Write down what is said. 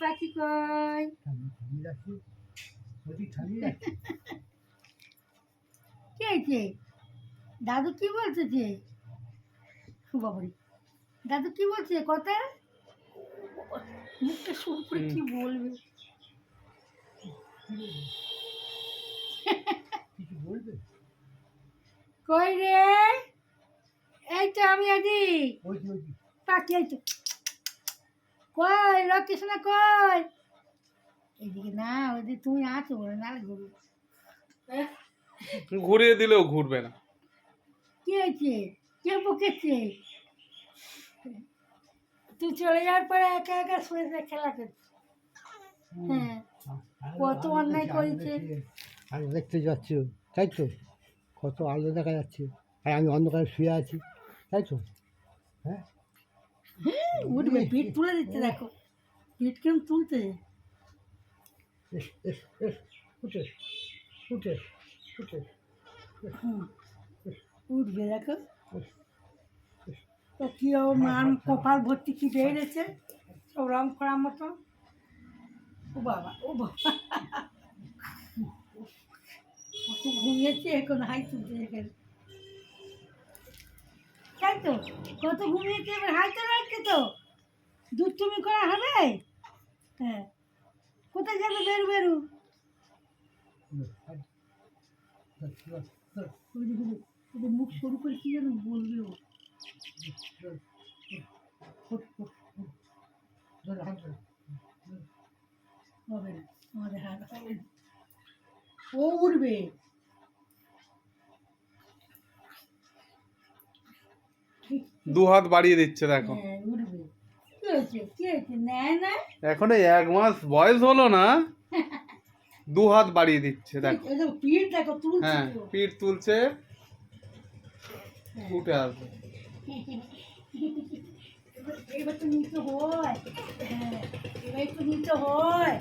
পাখি কই? কে কে দাদু কি বলছে যে? বাবারে, দাদু কি বলছে কথা? মুখটা শুরু করে কি বলবে? কই রে? এই তো আমি আদি পাখি, এই তো। কই লক্ষ্মী সোনা কই? এদিকে না, ওদিকে তুমি আছো বলে না ঘুরবে। ঘুরিয়ে দিলেও ঘুরবে না। কি হয়েছে? কে বকেছে? তুই চলে যাওয়ার পরে একা একা শুয়ে খেলা করছিস। হ্যাঁ, কত অন্যায় করেছে। আলো দেখতে যাচ্ছ, তাই তো? কত আলো দেখা যাচ্ছে, আর আমি অন্ধকারে শুয়ে আছি, তাই তো? হ্যাঁ, উঠবে, পিঠ তুলে দিচ্ছে, দেখো পিঠ কেমন তুলতে। এস এস এস উঠে উঠে উঠে উঠবে, দেখো তো কি মান কপাল ভর্তি কি বেড়েছে, সব রং করার মতো। ও বাবা, ও বাবা, কত ঘুমিয়েছে, এখন হাই তুলছে এখানে, তাই তো? কত ঘুমিয়েছে, এবার হাই তোলা হচ্ছে তো, দুধ তুমি করা হবে। হ্যাঁ, কোথায় যাবে? বেরু বেরু, মুখ সরু করে কি যেন বলবে ও। হবে না, আমাদের হাত হবে না, ও উঠবে। দু হাত বাড়িয়ে দিচ্ছে দেখো। হ্যাঁ, উঠবে। কি হয়েছে? কি হয়েছে? নেয় না, এখনো 1 মাস বয়স হলো না, দু হাত বাড়িয়ে দিচ্ছে দেখো। এই যে পিঠ দেখো তুলছে হ্যাঁ, তো। পিঠ তুলছে, হ্যাঁ। উঠে আসবে। এবার তো নিতে হয়, হ্যাঁ, এবার তো নিতে হয়।